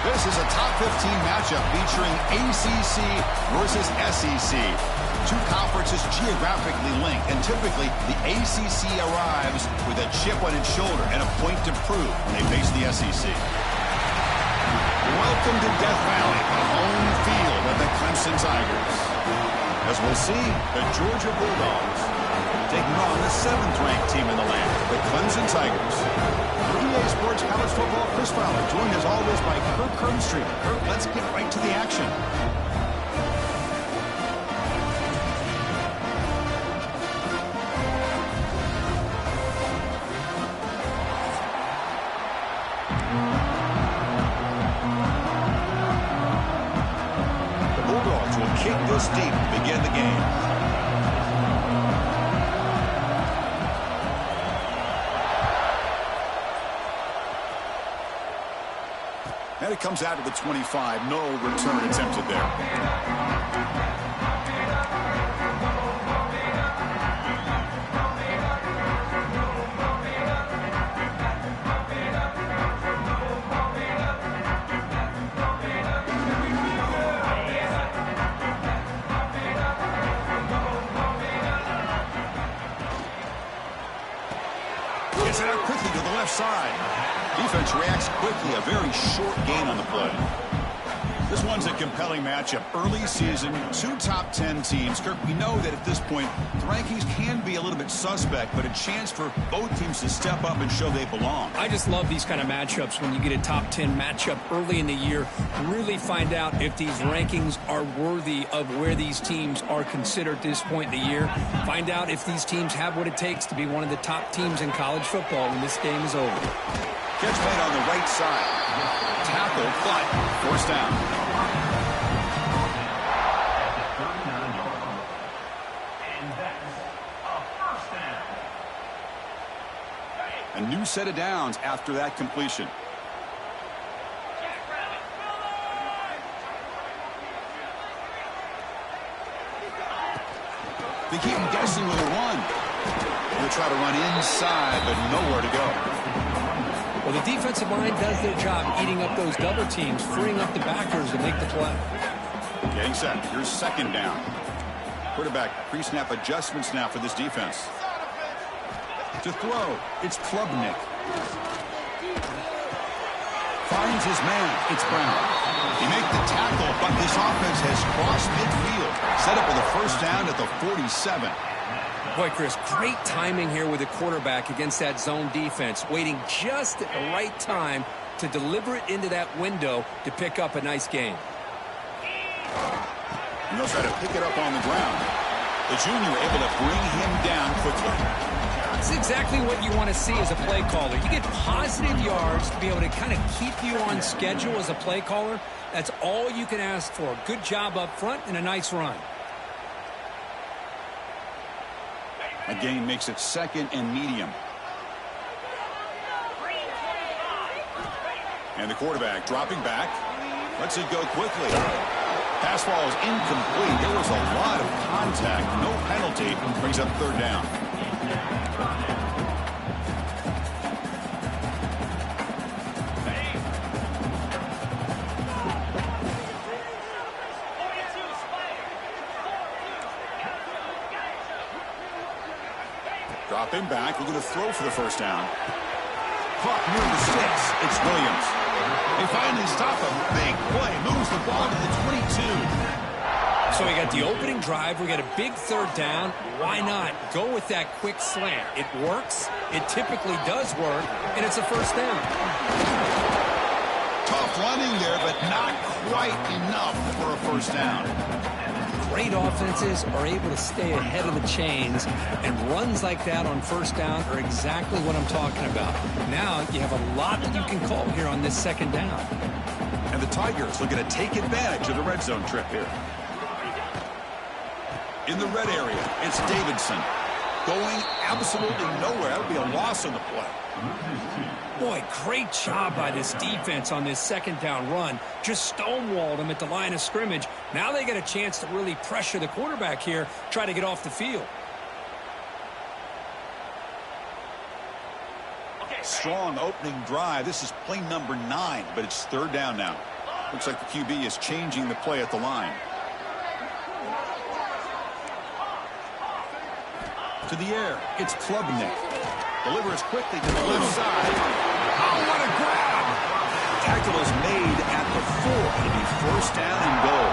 This is a top 15 matchup featuring ACC versus SEC. Two conferences geographically linked, and typically the ACC arrives with a chip on its shoulder and a point to prove when they face the SEC. Welcome to Death Valley, the home field of the Clemson Tigers. As we'll see, the Georgia Bulldogs taking on the 7th-ranked team in the land, the Clemson Tigers. EA Sports College Football Chris Fowler, joined as always by Kirk Kernstream. Kirk, let's get right to the action. The Bulldogs will kick this deep to begin the game. And it comes out of the 25. No return attempted there. Gets it out quickly to the left side. Defense reacts quickly. A very short gain on the play. This one's a compelling matchup. Early season, two top 10 teams. Kirk, we know that at this point, the rankings can be a little bit suspect, but a chance for both teams to step up and show they belong. I just love these kind of matchups when you get a top 10 matchup early in the year. Really find out if these rankings are worthy of where these teams are considered at this point in the year. Find out if these teams have what it takes to be one of the top teams in college football when this game is over. Catch made on the right side. Tackle, but forced down. A new set of downs after that completion. They keep him guessing with a run. He'll try to run inside, but nowhere to go. Well, the defensive line does their job eating up those double teams, freeing up the backers to make the play. Getting set. Here's second down. Quarterback pre-snap adjustments now for this defense. To throw, it's Klubnik. Finds his man. It's Brown. He makes the tackle, but this offense has crossed midfield. Set up with a first down at the 47. Boy, Chris, great timing here with the quarterback against that zone defense, waiting just at the right time to deliver it into that window to pick up a nice gain. And they'll try to pick it up on the ground. The junior able to bring him down quickly. It's exactly what you want to see as a play caller. You get positive yards to be able to kind of keep you on schedule as a play caller. That's all you can ask for. Good job up front and a nice run. A gain makes it second and medium. And the quarterback dropping back. Lets it go quickly. Pass ball is incomplete. There was a lot of contact. No penalty. Brings up third down. Dropping back, looking to throw for the first down. Caught near the sticks. It's Williams. They finally stop him. Big play. Moves the ball to the 22. So we got the opening drive. We got a big third down. Why not go with that quick slant? It works. It typically does work. And it's a first down. Tough running there, but not quite enough for a first down. Great offenses are able to stay ahead of the chains, and runs like that on first down are exactly what I'm talking about. Now you have a lot that you can call here on this second down. And the Tigers looking to take advantage of the red zone trip here. In the red area, it's Davidson. Going absolutely nowhere. That would be a loss on the play. Boy, great job by this defense on this second down run. Just stonewalled him at the line of scrimmage. Now they get a chance to really pressure the quarterback here, try to get off the field. Strong opening drive. This is play number 9, but it's third down now. Looks like the QB is changing the play at the line. To the air, it's Klubnik. Delivers quickly to the left side. Oh, what a grab! Tackle is made at the 4. It'll be first down and goal.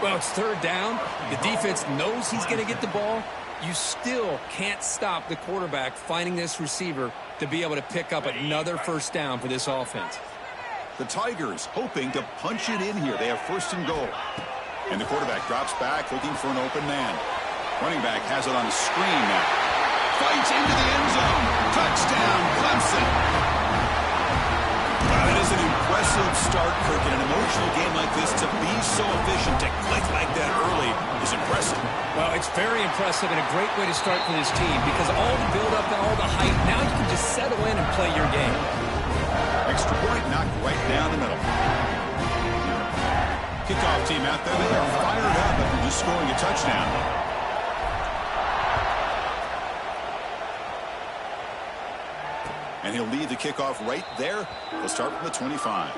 Well, it's third down. The defense knows he's going to get the ball. You still can't stop the quarterback finding this receiver to be able to pick up another first down for this offense. The Tigers hoping to punch it in here. They have first and goal. And the quarterback drops back looking for an open man. Running back has it on a screen now. Fights into the end zone. Touchdown, Clemson. Wow, that is an impressive start, Kirk. In an emotional game like this, to be so efficient, to click like that early is impressive. Well, it's very impressive and a great way to start for this team because all the build-up and all the hype, now you can just settle in and play your game. Extra point knocked right down the middle. Kickoff team out there. They are fired up after just scoring a touchdown. And he'll lead the kickoff right there. They'll start from the 25.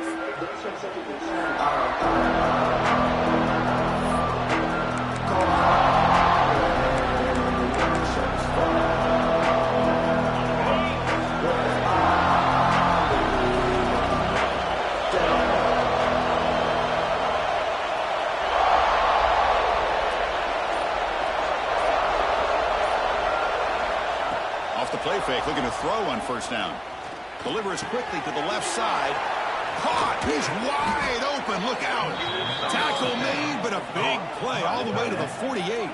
Off the play fake, looking to throw on first down. Delivers quickly to the left side. Caught! He's wide open. Look out. Tackle made, but a big play all the way to the 48.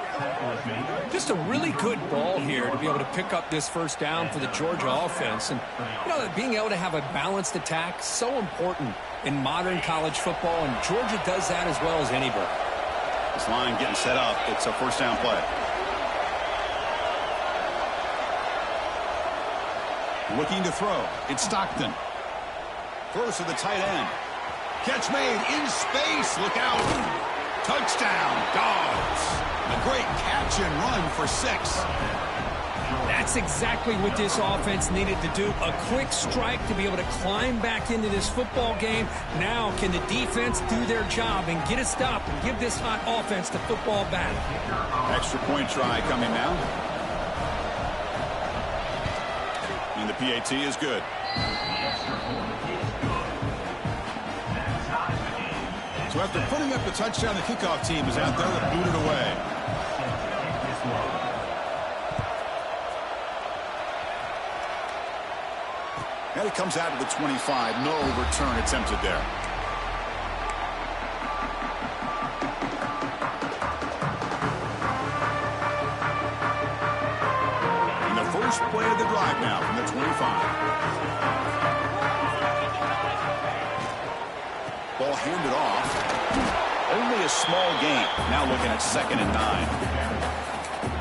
Just a really good ball here to be able to pick up this first down for the Georgia offense. And, being able to have a balanced attack, so important in modern college football, and Georgia does that as well as anybody. This line getting set up. It's a first down play. Looking to throw. It's Stockton. Throws to the tight end. Catch made in space. Look out. Touchdown, Dogs. A great catch and run for 6. That's exactly what this offense needed to do. A quick strike to be able to climb back into this football game. Now can the defense do their job and get a stop and give this hot offense the football back? Extra point try coming now. And the PAT is good. So after putting up the touchdown, the kickoff team is out there to boot it away. And it comes out to the 25. No return attempted there. And the first play of the drive now from the 25. Ball handed off. Only a small gain. Now looking at 2nd and 9.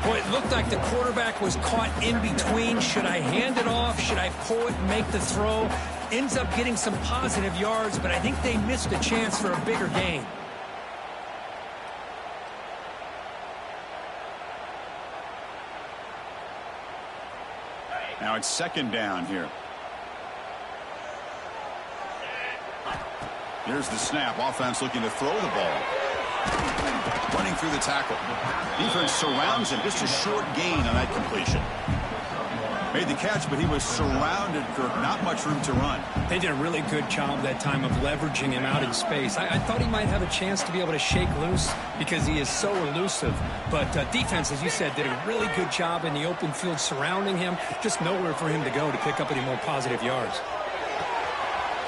Boy, it looked like the quarterback was caught in between. Should I hand it off? Should I pull it and make the throw? Ends up getting some positive yards, but I think they missed a chance for a bigger gain. Now it's 2nd down here. Here's the snap. Offense looking to throw the ball. Running through the tackle. Defense surrounds him. Just a short gain on that completion. Made the catch, but he was surrounded, Kirk. Not much room to run. They did a really good job that time of leveraging him out in space. I thought he might have a chance to be able to shake loose because he is so elusive. But defense, as you said, did a really good job in the open field surrounding him. Just nowhere for him to go to pick up any more positive yards.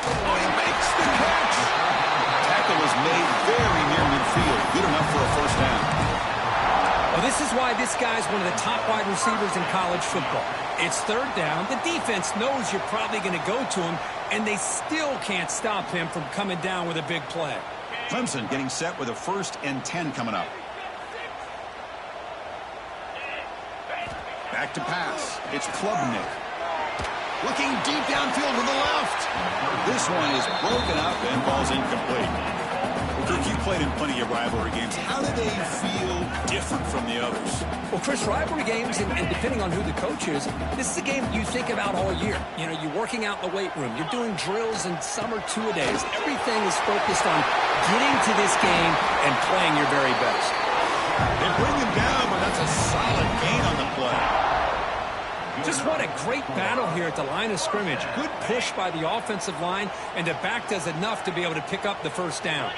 Oh, he makes the catch. Tackle was made very near midfield. Good enough for a first down. Well, this is why this guy's one of the top wide receivers in college football. It's 3rd down. The defense knows you're probably going to go to him, and they still can't stop him from coming down with a big play. Clemson getting set with a 1st and 10 coming up. Back to pass. It's Klubnik. Looking deep downfield to the left. This one is broken up and falls incomplete. Well, Kirk, you played in plenty of rivalry games. How do they feel different from the others? Well, Chris, rivalry games, and depending on who the coach is, this is a game you think about all year. You know, you're working out in the weight room. You're doing drills and summer two-a-days. Everything is focused on getting to this game and playing your very best. They bring him down, but that's a solid gain on the play. Just what a great battle here at the line of scrimmage. Good push by the offensive line, and the back does enough to be able to pick up the first down.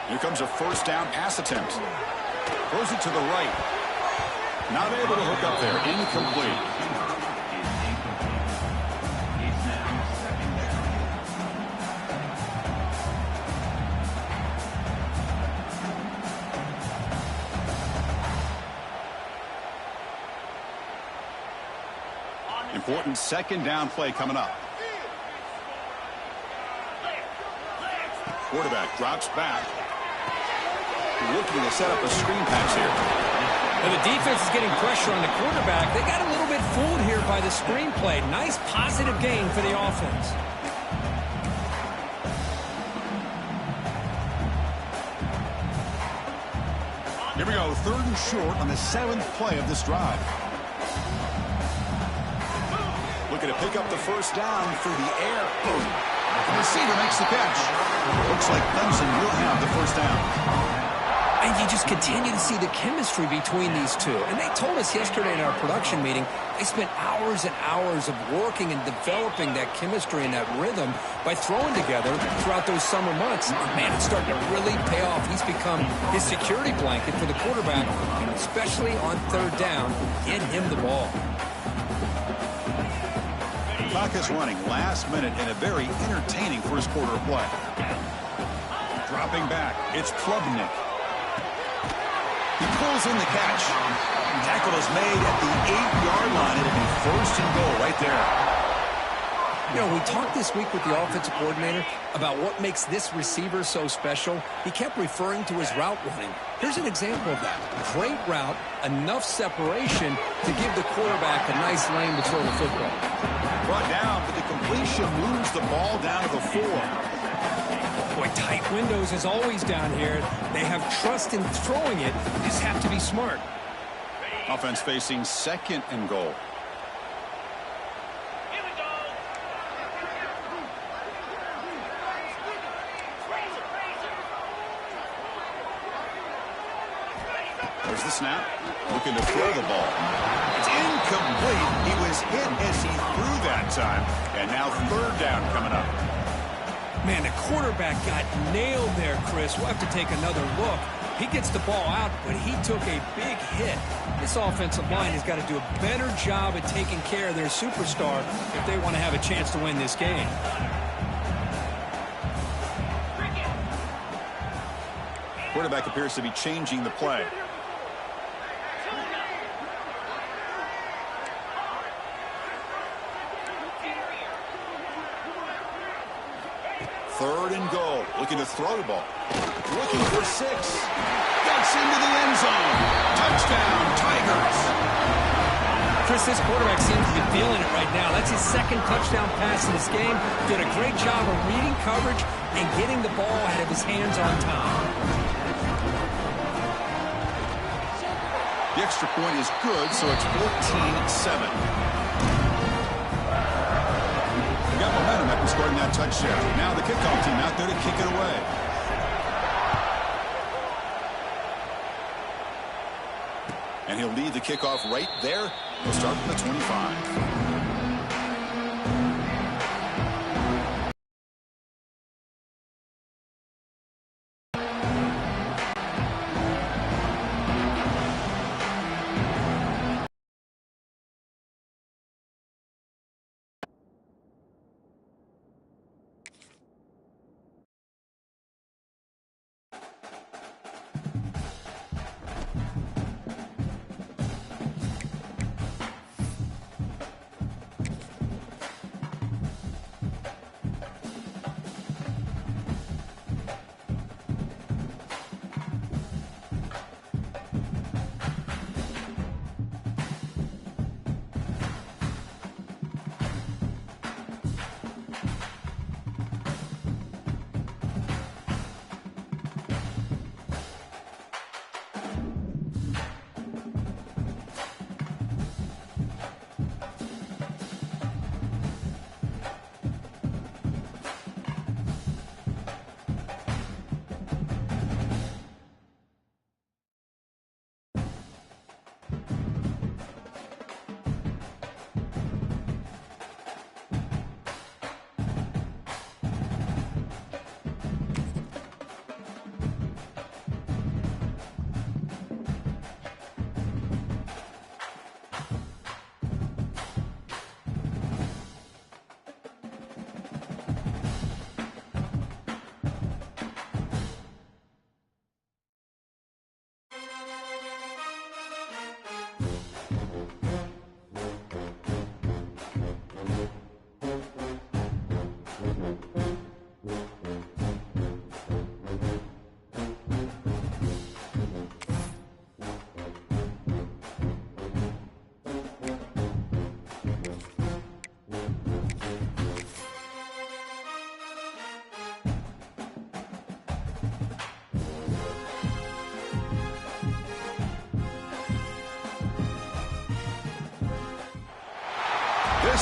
Here comes a first down pass attempt. Throws it to the right. Not able to hook up there. Incomplete. Important second down play coming up. Quarterback drops back. Looking to set up a screen pass here. Well, the defense is getting pressure on the quarterback. They got a little bit fooled here by the screen play. Nice positive gain for the offense. Here we go, 3rd and short on the 7th play of this drive. Looking to pick up the first down through the air. Boom. The receiver makes the catch. Looks like Clemson will have the first down. And you just continue to see the chemistry between these two. And they told us yesterday in our production meeting, they spent hours and hours of working and developing that chemistry and that rhythm by throwing together throughout those summer months. And man, it's starting to really pay off. He's become his security blanket for the quarterback, and especially on 3rd down, get him the ball. Clock is running last minute in a very entertaining first quarter of play. Dropping back, it's Klubnik. He pulls in the catch. Tackle is made at the 8-yard line. It'll be 1st and goal right there. You know, we talked this week with the offensive coordinator about what makes this receiver so special. He kept referring to his route running. Here's an example of that. Great route, enough separation to give the quarterback a nice lane to throw the football. Brought down, but the completion moves the ball down to the 4. Boy, tight windows is always down here. They have trust in throwing it. You just have to be smart. Offense facing 2nd and goal. There's the snap. Looking to throw the ball. It's incomplete. He was hit as he threw that time. And now 3rd down coming up. Man, the quarterback got nailed there, Chris. We'll have to take another look. He gets the ball out, but he took a big hit. This offensive line has got to do a better job at taking care of their superstar if they want to have a chance to win this game. Quarterback appears to be changing the play. Third and goal. Looking to throw the ball. Looking for 6. Gets into the end zone. Touchdown, Tigers. Chris, this quarterback seems to be feeling it right now. That's his 2nd touchdown pass in this game. Did a great job of reading coverage and getting the ball out of his hands on time. The extra point is good, so it's 14-7. Got momentum after scoring that touchdown. Now the kickoff team out there to kick it away. And he'll lead the kickoff right there. He'll start from the 25.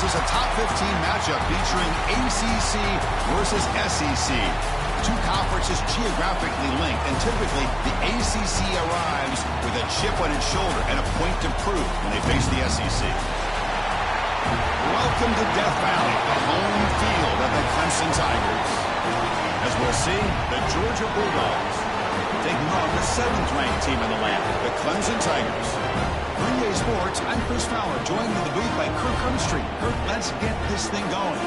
This is a top 15 matchup featuring ACC versus SEC. Two conferences geographically linked, and typically the ACC arrives with a chip on its shoulder and a point to prove when they face the SEC. Welcome to Death Valley, the home field of the Clemson Tigers. As we'll see, the Georgia Bulldogs taking on the 7th-ranked team in the land, the Clemson Tigers. Green Bay Sports, I'm Chris Fowler, joined in the booth by Kirk Herbstreit. Kirk, let's get this thing going.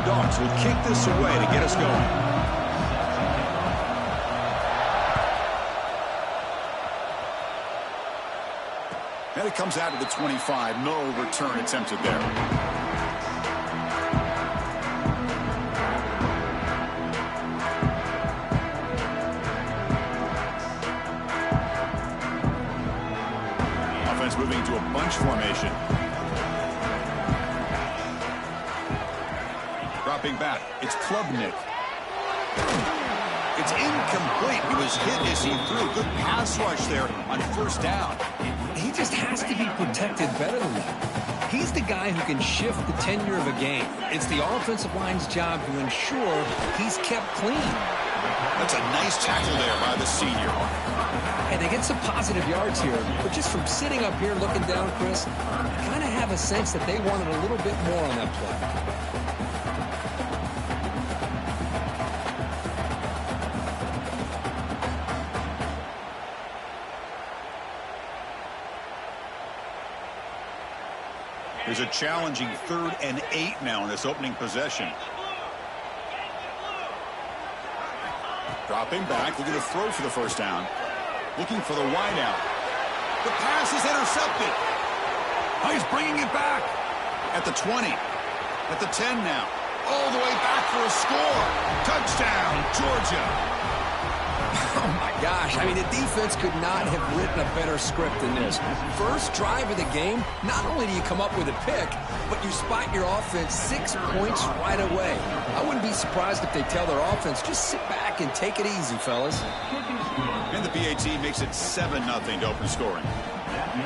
Dogs will kick this away to get us going. And it comes out of the 25. No return attempted there. Offense moving to a bunch formation. Dropping back. It's Klubnik. It's incomplete. He was hit as he threw. Good pass rush there on first down. He just has to be protected better than that. He's the guy who can shift the tenure of a game. It's the offensive line's job to ensure he's kept clean. That's a nice tackle there by the senior. And they get some positive yards here, but just from sitting up here looking down, Chris, I kind of have a sense that they wanted a little bit more on that play. There's a challenging 3rd and 8 now in this opening possession. Dropping back, looking to throw for the first down. Looking for the wideout. The pass is intercepted. Oh, he's bringing it back. At the 20. At the 10 now. All the way back for a score. Touchdown, Georgia. Oh, my gosh. I mean, the defense could not have written a better script than this. First drive of the game, not only do you come up with a pick, but you spot your offense 6 points right away. I wouldn't be surprised if they tell their offense, just sit back and take it easy, fellas. And the PAT makes it 7-0 to open scoring.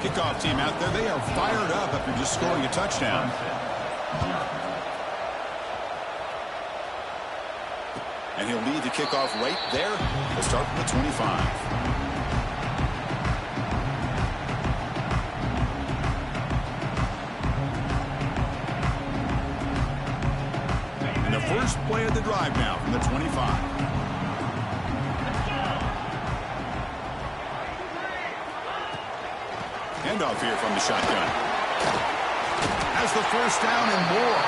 Kickoff team out there, they are fired up after just scoring a touchdown. And he'll lead the kickoff right there. We'll start from the 25. And the first play of the drive now from the 25. Handoff here from the shotgun. Has the first down and more.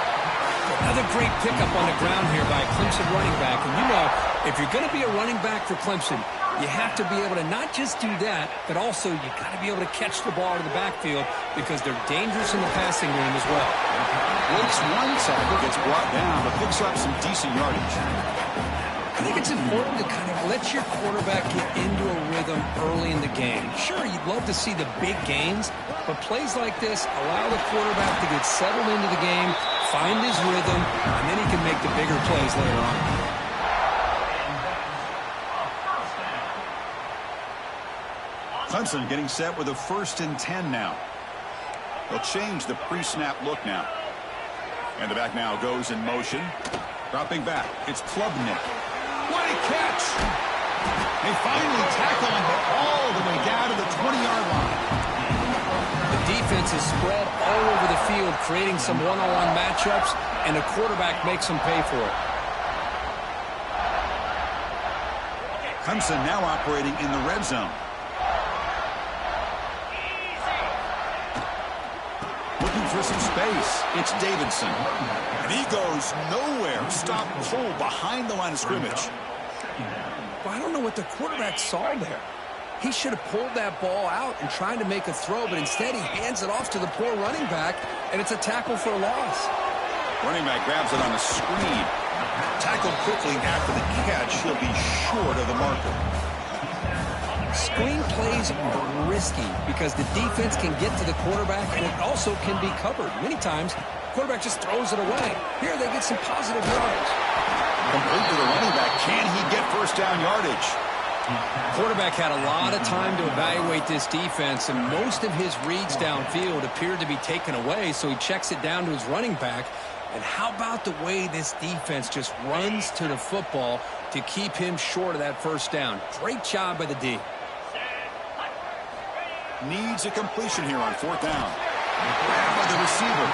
Another great pickup on the ground here by a Clemson running back. And you know, if you're going to be a running back for Clemson, you have to be able to not just do that, but also you got to be able to catch the ball in the backfield because they're dangerous in the passing game as well. Wakes one tackle, gets brought down, but picks up some decent yardage. I think it's important to kind of let your quarterback get into a rhythm early in the game. Sure, you'd love to see the big gains, but plays like this allow the quarterback to get settled into the game, find his rhythm, and then he can make the bigger plays later on. Clemson getting set with a 1st and 10 now. They'll change the pre-snap look now. And the back now goes in motion. Dropping back, it's Klubnik. What a catch! They finally tackle him all the way down to the 20-yard line. The defense is spread all over the field, creating some one-on-one matchups, and the quarterback makes them pay for it. Clemson now operating in the red zone. Looking for some space. It's Davidson. And he goes nowhere. Stop pull behind the line of scrimmage. Well, I don't know what the quarterback saw there. He should have pulled that ball out and tried to make a throw, but instead he hands it off to the poor running back, and it's a tackle for a loss. Running back grabs it on a screen. Tackled quickly after the catch. He'll be short of the marker. Screen plays are risky because the defense can get to the quarterback, and it also can be covered. Many times, the quarterback just throws it away. Here, they get some positive yards. Complete to the running back. Can he get first down yardage? Quarterback had a lot of time to evaluate this defense, and most of his reads downfield appeared to be taken away, so he checks it down to his running back. And how about the way this defense just runs to the football to keep him short of that first down? Great job by the D. Needs a completion here on fourth down. Grabbed by the receiver.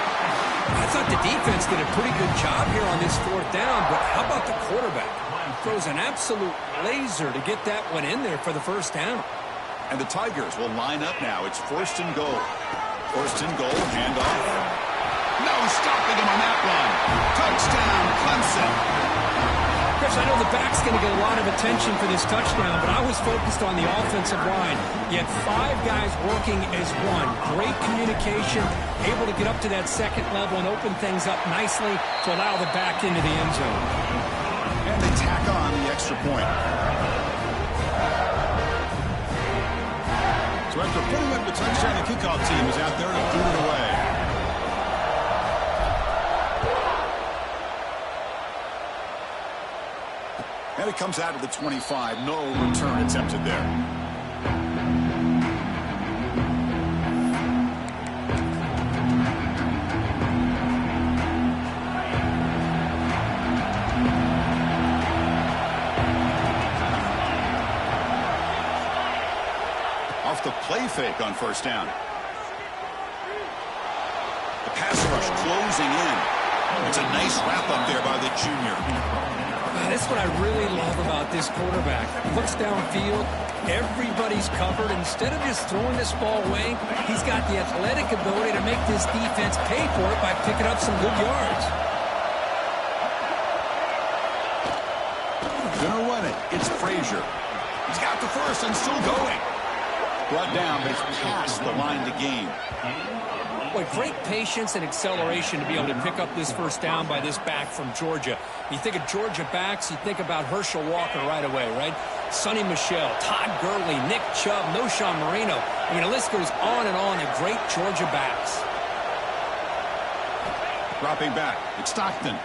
I thought the defense did a pretty good job here on this fourth down, but how about the quarterback? Throws an absolute laser to get that one in there for the first down. And the Tigers will line up now. It's first and goal. First and goal, handoff. No stopping him on that one. Touchdown, Clemson. Chris, I know the back's going to get a lot of attention for this touchdown, but I was focused on the offensive line. You had 5 guys working as one. Great communication, able to get up to that second level and open things up nicely to allow the back into the end zone. And they tack on the extra point. So after putting up the touchdown, the kickoff team is out there to boot it away. And it comes out of the 25. No return attempted there. Off the play fake on first down. The pass rush closing in. It's a nice wrap up there by the junior. That's what I really love about this quarterback. Looks downfield, everybody's covered. Instead of just throwing this ball away, he's got the athletic ability to make this defense pay for it by picking up some good yards. Gonna run it. It's Frazier. He's got the first and still going. Brought down, but it's past the line to gain. Boy, great patience and acceleration to be able to pick up this first down by this back from Georgia. You think of Georgia backs, you think about Herschel Walker right away, right? Sonny Michel, Todd Gurley, Nick Chubb, Noshawn Marino. I mean, the list goes on and on of great Georgia backs. Dropping back, it's Stockton.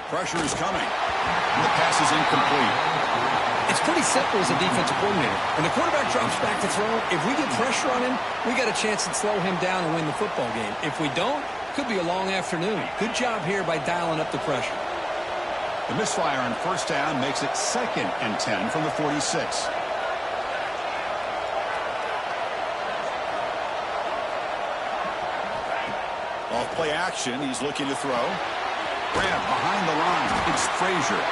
Pressure is coming. And the pass is incomplete. It's pretty simple as a defensive coordinator. When the quarterback drops back to throw, if we get pressure on him, we got a chance to slow him down and win the football game. If we don't, could be a long afternoon. Good job here by dialing up the pressure. The misfire on first down makes it 2nd and 10 from the 46. Off play action, he's looking to throw. Grab behind the line. It's Frazier.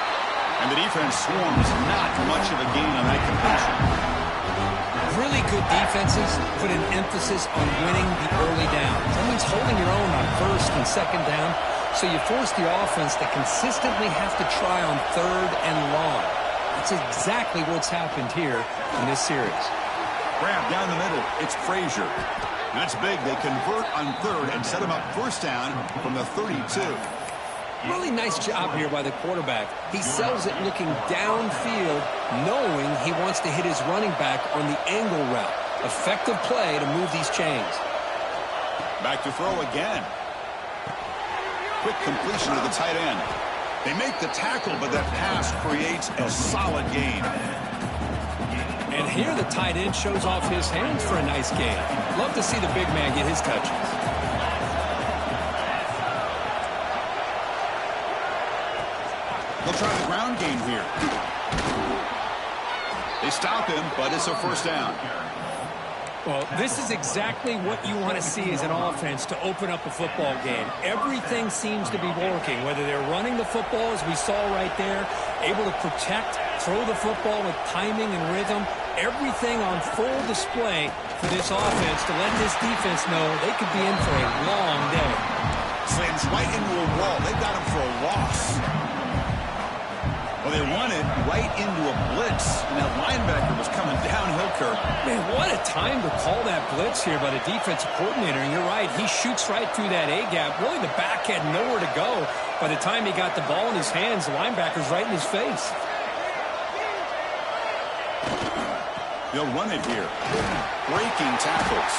And the defense swarms not much of a gain on that completion. Really good defenses put an emphasis on winning the early downs. That means holding your own on first and second down, so you force the offense to consistently have to try on third and long. That's exactly what's happened here in this series. Grab down the middle. It's Frazier. That's big. They convert on third and set him up first down from the 32. Really nice job here by the quarterback. He sells it looking downfield, knowing he wants to hit his running back on the angle route. Effective play to move these chains. Back to throw again. Quick completion to the tight end. They make the tackle, but that pass creates a solid gain. And here the tight end shows off his hands for a nice gain. Love to see the big man get his touches. They'll try the ground game here. They stop him, but it's a first down. Well, this is exactly what you want to see as an offense to open up a football game. Everything seems to be working, whether they're running the football, as we saw right there, able to protect, throw the football with timing and rhythm. Everything on full display for this offense to let this defense know they could be in for a long day. Slams right into a wall. They got him for a loss. Well, they won it right into a blitz, and that linebacker was coming downhill, Kirk. Man, what a time to call that blitz here by the defensive coordinator. And you're right, he shoots right through that A-gap. Really, the back had nowhere to go. By the time he got the ball in his hands, the linebacker's right in his face. He'll run it here. Breaking tackles.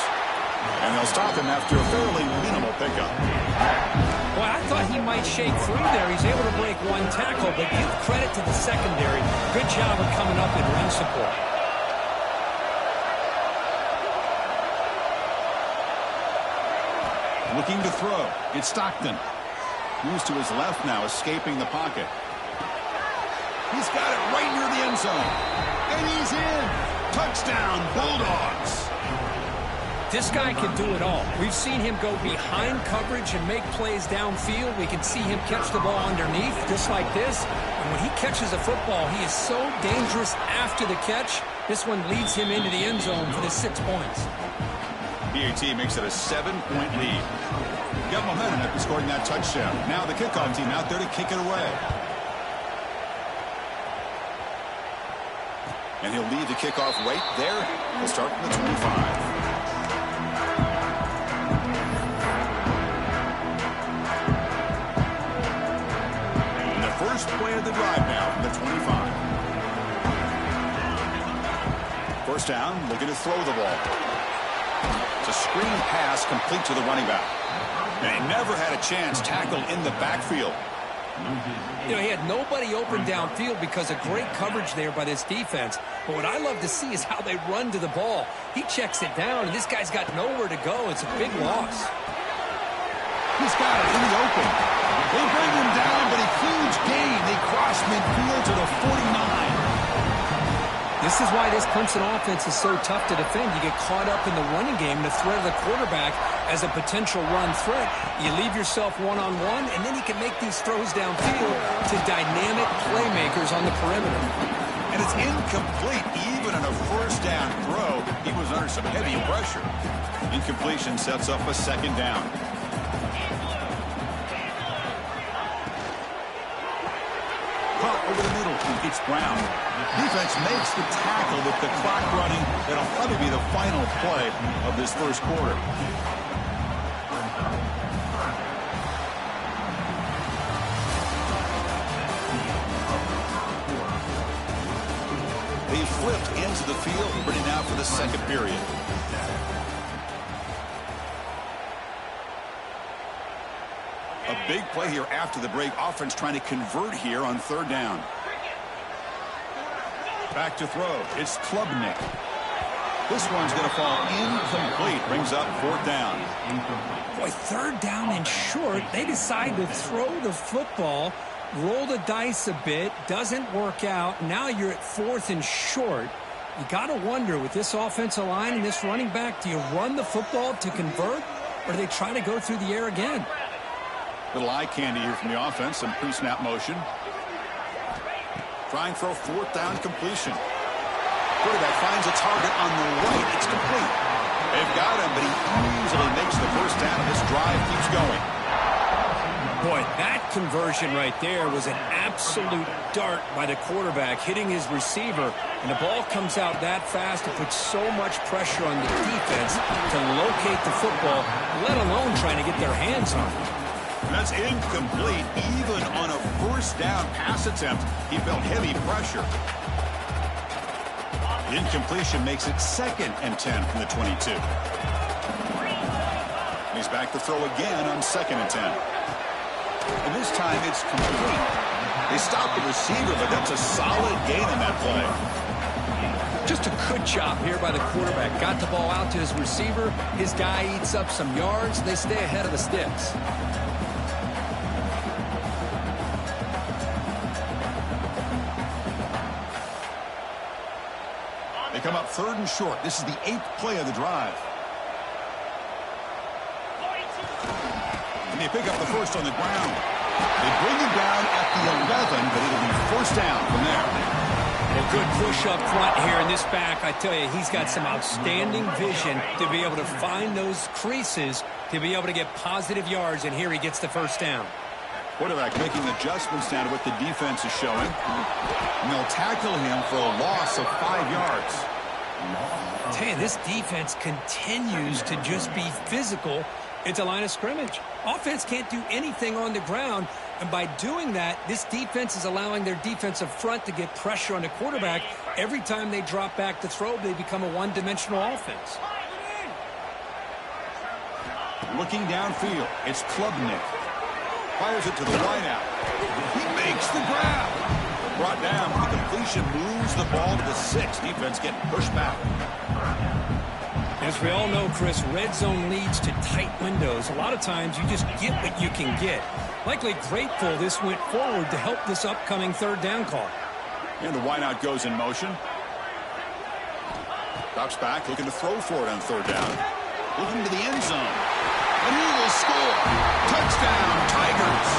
And they'll stop him after a fairly minimal pickup. Boy, I thought he might shake free there. He's able to break one tackle, but give credit to the secondary. Good job of coming up in run support. Looking to throw. It's Stockton. Moves to his left now, escaping the pocket. He's got it right near the end zone. And he's in. Touchdown, Bulldogs. This guy can do it all. We've seen him go behind coverage and make plays downfield. We can see him catch the ball underneath, just like this. And when he catches a football, he is so dangerous after the catch. This one leads him into the end zone for the 6 points. BAT makes it a 7-point lead. Got momentum after scoring that touchdown. Now the kickoff team out there to kick it away. And he'll leave the kickoff right there. He'll start from the 25. First play of the drive now from the 25. First down, looking to throw the ball. It's a screen pass complete to the running back. And he never had a chance tackled in the backfield. You know, he had nobody open downfield because of great coverage there by this defense. But what I love to see is how they run to the ball. He checks it down, and this guy's got nowhere to go. It's a big loss. He's got it in the open. They bring him down, but a huge gain. They cross midfield to the 49. This is why this Clemson offense is so tough to defend. You get caught up in the running game, the threat of the quarterback as a potential run threat. You leave yourself one-on-one, and then you can make these throws downfield to dynamic playmakers on the perimeter. And it's incomplete. Even on a first down throw, he was under some heavy pressure. Incompletion sets up a second down. Over the middle, it's Brown. Defense makes the tackle with the clock running. That'll probably be the final play of this first quarter. They flipped into the field, ready now for the second period. A big play here after the break. Offense trying to convert here on third down. Back to throw. It's Klubnik. This one's going to fall incomplete. Brings up fourth down. Boy, third down and short. They decide to throw the football, roll the dice a bit. Doesn't work out. Now you're at fourth and short. You got to wonder, with this offensive line and this running back, do you run the football to convert, or do they try to go through the air again? Little eye candy here from the offense. Some pre-snap motion. Trying for a fourth down completion. Quarterback finds a target on the right. It's complete. They've got him, but he easily makes the first down. This drive keeps going. Boy, that conversion right there was an absolute dart by the quarterback, hitting his receiver. And the ball comes out that fast. It puts so much pressure on the defense to locate the football, let alone trying to get their hands on it. That's incomplete. Even on a first down pass attempt, he felt heavy pressure. The incompletion makes it 2nd and 10 from the 22. He's back to throw again on 2nd and 10. And this time it's complete. They stopped the receiver, but that's a solid gain on that play. Just a good job here by the quarterback. Got the ball out to his receiver. His guy eats up some yards. They stay ahead of the sticks. They come up third and short. This is the 8th play of the drive. And they pick up the first on the ground. They bring him down at the 11, but it'll be first down from there. Well, good push up front here in this back. I tell you, he's got some outstanding vision to be able to find those creases, to be able to get positive yards, and here he gets the first down. Quarterback making adjustments down to what the defense is showing. And they'll tackle him for a loss of 5 yards. I tell you, this defense continues to just be physical at the line of scrimmage. Offense can't do anything on the ground. And by doing that, this defense is allowing their defensive front to get pressure on the quarterback. Every time they drop back to throw, they become a one-dimensional offense. Looking downfield, it's Klubnik. Fires it to the wideout. He makes the grab. Brought down. The completion moves the ball to the 6. Defense getting pushed back. As we all know, Chris, red zone leads to tight windows. A lot of times you just get what you can get. Likely grateful this went forward to help this upcoming third down call. And the wideout goes in motion. Drops back, looking to throw for it on third down. Looking to the end zone. And he will score. Touchdown, Tigers.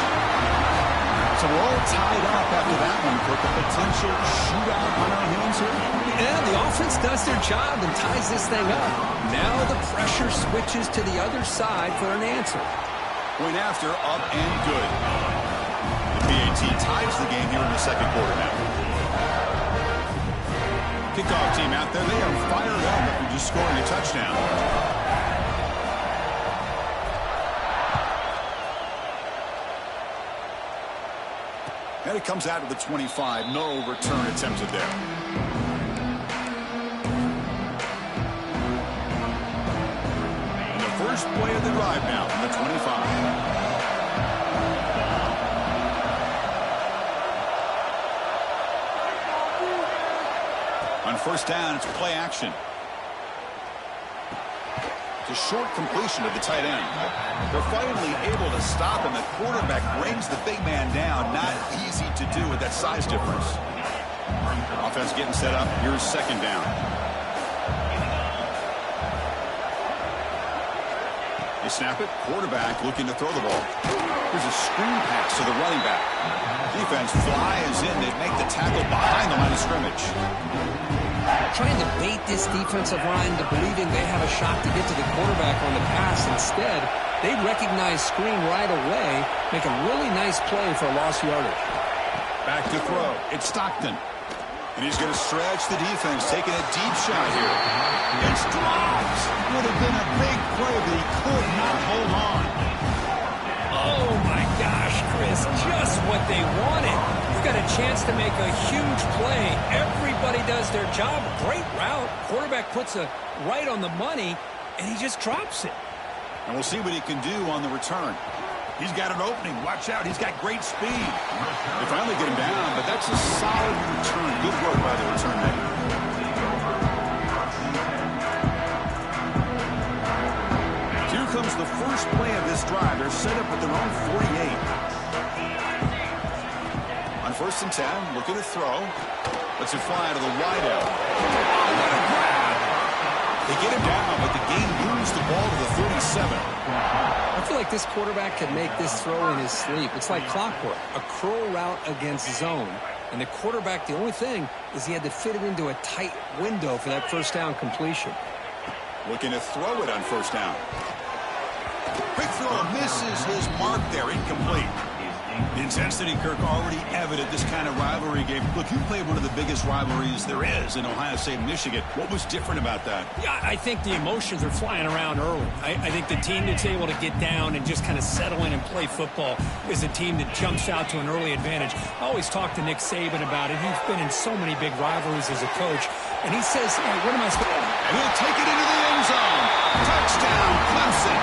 So we're all tied up after that one, Kirk. A potential shootout on our hands here. Yeah, the offense does their job and ties this thing up. Now the pressure switches to the other side for an answer. Point after, up and good. The PAT ties the game here in the second quarter now. Kickoff team out there. They are fired up after just scoring a touchdown. And it comes out of the 25. No return attempted there. And the first play of the drive now from the 25. On first down, it's play action. It's a short completion to the tight end. They're finally able to stop him. The quarterback brings the big man down. Not easy to do with that size difference. Offense getting set up. Here's second down. They snap it. Quarterback looking to throw the ball. Here's a screen pass to the running back. Defense flies in. They make the tackle behind the line of scrimmage. Trying to bait this defensive line to believing they have a shot to get to the quarterback on the pass. Instead, they recognize screen right away, make a really nice play for a lost yardage. Back to throw. It's Stockton. And he's going to stretch the defense, taking a deep shot here. It's dropped. Would have been a big play, but he could not hold on. Oh, my gosh, Chris, just what they wanted. You got a chance to make a huge play. Everybody does their job. Great route. Quarterback puts it right on the money, and he just drops it. And we'll see what he can do on the return. He's got an opening. Watch out. He's got great speed. They finally get him down, but that's a solid return. Good work by the return man. Here comes the first play of this drive. They're set up with their own 48. On first and 10, looking to throw. Lets it fly to the wideout. Oh, what a grab. They get him down, but the game moves the ball to the 37. I feel like this quarterback can make this throw in his sleep. It's like clockwork, a curl route against zone. And the quarterback, the only thing is he had to fit it into a tight window for that first down completion. Looking to throw it on first down. Quick throw misses his mark there, incomplete. The intensity, Kirk, already evident this kind of rivalry game. Look, you played one of the biggest rivalries there is in Ohio State and Michigan. What was different about that? Yeah, I think the emotions are flying around early. I think the team that's able to get down and just kind of settle in and play football is a team that jumps out to an early advantage. I always talk to Nick Saban about it. He's been in so many big rivalries as a coach. And he says, hey, what am I supposed to do? And he'll take it into the end zone. Touchdown, Clemson.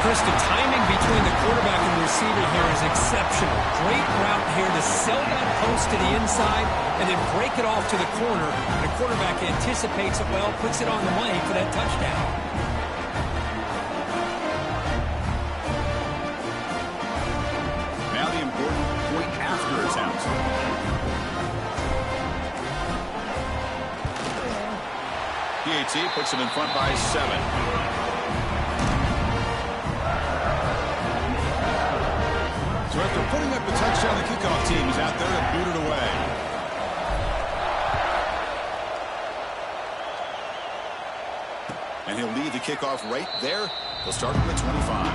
Chris, the timing between the quarterback and the receiver here is exceptional. Great route here to sell that post to the inside and then break it off to the corner. The quarterback anticipates it well, puts it on the money for that touchdown. Now the important point after attempt. PAT puts him in front by 7. So after putting up the touchdown, the kickoff team is out there to boot it away. And he'll lead the kickoff right there. He'll start from the 25.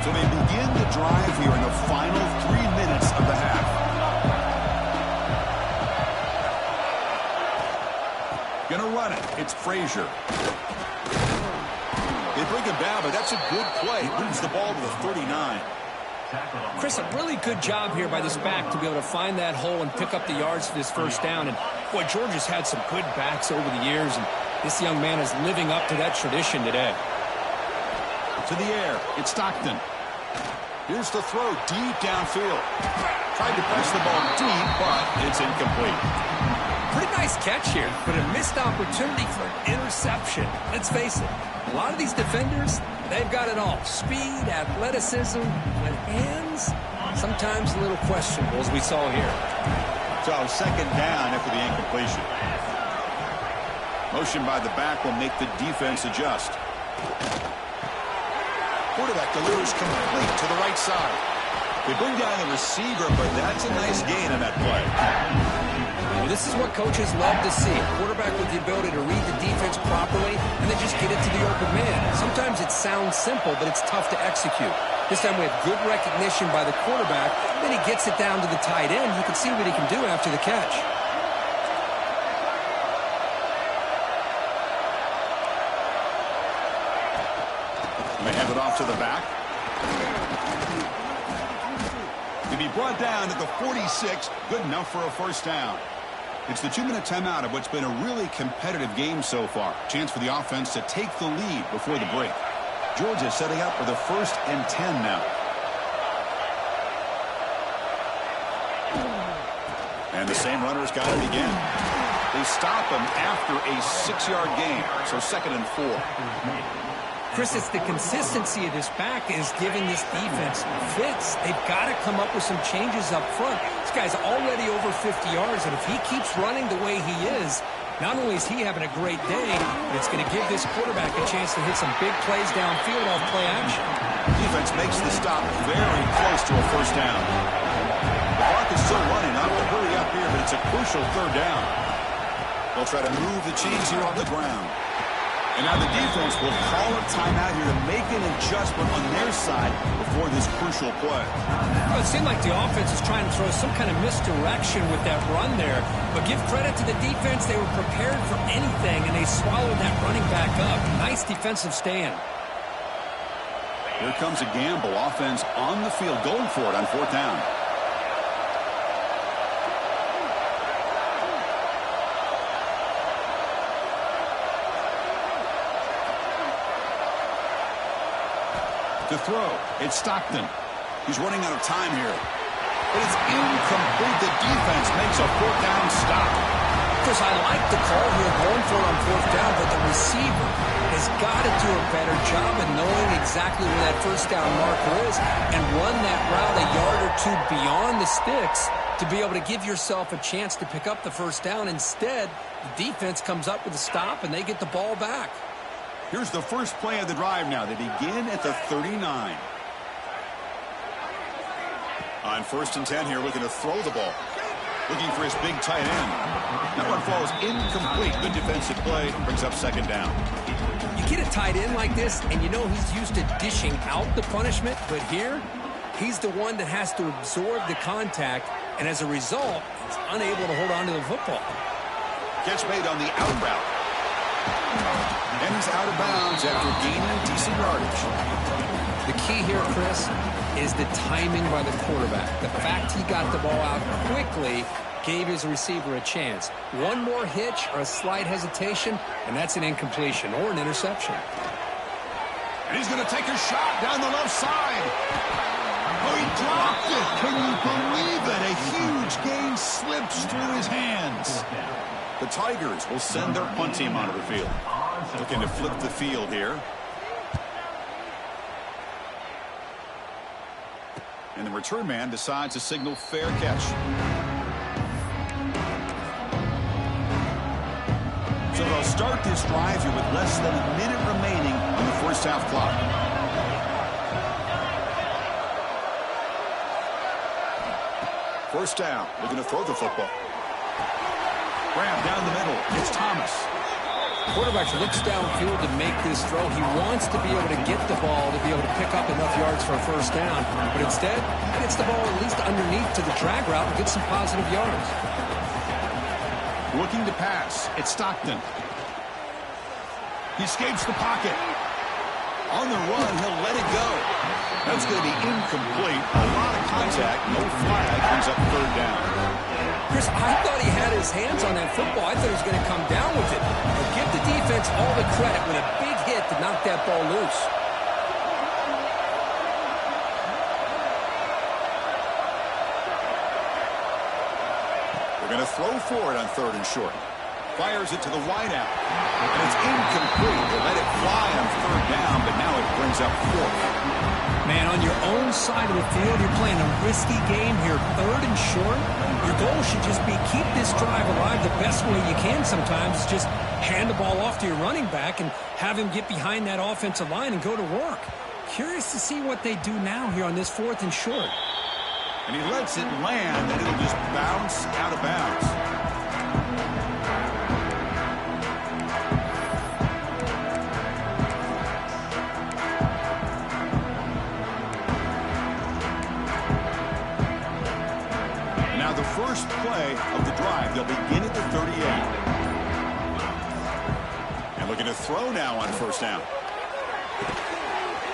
So they begin the drive here in the final 3 minutes of the half. Gonna Frazier. They bring him down, but that's a good play. Moves the ball to the 39. Chris, a really good job here by this back to be able to find that hole and pick up the yards for this first down. And, boy, Georgia's had some good backs over the years, and this young man is living up to that tradition today. To the air, it's Stockton. Here's the throw deep downfield. Tried to press the ball deep, but it's incomplete. Pretty nice catch here, but a missed opportunity for an interception. Let's face it, a lot of these defenders, they've got it all. Speed, athleticism, but hands, sometimes a little questionable, as we saw here. So second down after the incompletion. Motion by the back will make the defense adjust. Quarterback delivers complete to the right side. They bring down the receiver, but that's a nice gain on that play. Well, this is what coaches love to see. A quarterback with the ability to read the defense properly and then just get it to the open man. Sometimes it sounds simple, but it's tough to execute. This time we have good recognition by the quarterback. Then he gets it down to the tight end. You can see what he can do after the catch. They hand it off to the back. To be brought down at the 46, good enough for a first down. It's the 2-minute timeout of what's been a really competitive game so far. Chance for the offense to take the lead before the break. Georgia setting up for the 1st and 10 now. And the same runner's got it again. They stop him after a 6-yard gain, so 2nd and 4. Chris, it's the consistency of this back is giving this defense fits. They've got to come up with some changes up front. This guy's already over 50 yards, and if he keeps running the way he is, not only is he having a great day, but it's going to give this quarterback a chance to hit some big plays downfield off play action. Defense makes the stop very close to a first down. The clock is still running. Not to hurry up here, but it's a crucial 3rd down. They'll try to move the chains here on the ground. And now the defense will call a timeout here to make an adjustment on their side before this crucial play. Well, it seemed like the offense is trying to throw some kind of misdirection with that run there. But give credit to the defense. They were prepared for anything, and they swallowed that running back up. Nice defensive stand. Here comes a gamble. Offense on the field, going for it on 4th down. To throw, it's Stockton. He's running out of time here. But it's incomplete. The defense makes a 4th down stop. Chris, I like the call here going for it on 4th down, but the receiver has got to do a better job of knowing exactly where that first down marker is and run that route a yard or two beyond the sticks to be able to give yourself a chance to pick up the first down. Instead, the defense comes up with a stop, and they get the ball back. Here's the first play of the drive now. They begin at the 39. On 1st and 10 here, looking to throw the ball. Looking for his big tight end. That one falls incomplete. Good defensive play. Brings up 2nd down. You get a tight end like this, and you know he's used to dishing out the punishment. But here, he's the one that has to absorb the contact. And as a result, he's unable to hold on to the football. Catch made on the out route. And he's out of bounds after gaining decent yardage. The key here, Chris, is the timing by the quarterback. The fact he got the ball out quickly gave his receiver a chance. One more hitch or a slight hesitation, and that's an incompletion or an interception. And he's going to take a shot down the left side. Oh, he dropped it. Can you believe it? A huge gain slips through his hands. The Tigers will send their punt team onto the field. Looking to flip the field here. And the return man decides to signal fair catch. So they'll start this drive here with less than a minute remaining on the first half clock. First down. Looking to throw the football. Grab down the middle. It's Thomas. Quarterback looks downfield to make this throw. He wants to be able to get the ball to be able to pick up enough yards for a first down. But instead, he gets the ball at least underneath to the drag route and gets some positive yards. Looking to pass. It's Stockton. He escapes the pocket. On the run, he'll let it go. That's going to be incomplete. A lot of contact, no flag, brings up third down. Chris, I thought he had his hands on that football. I thought he was going to come down with it. But give the defense all the credit with a big hit to knock that ball loose. They're going to throw for it on third and short. Fires it to the wideout. And it's incomplete. They let it fly on third down, but now it brings up fourth. Man, on your own side of the field, you're playing a risky game here. Third and short, your goal should just be keep this drive alive the best way you can sometimes. Is just hand the ball off to your running back and have him get behind that offensive line and go to work. Curious to see what they do now here on this fourth and short. And he lets it land, and it'll just bounce out of bounds. First play of the drive. They'll begin at the 38. And looking to throw now on first down.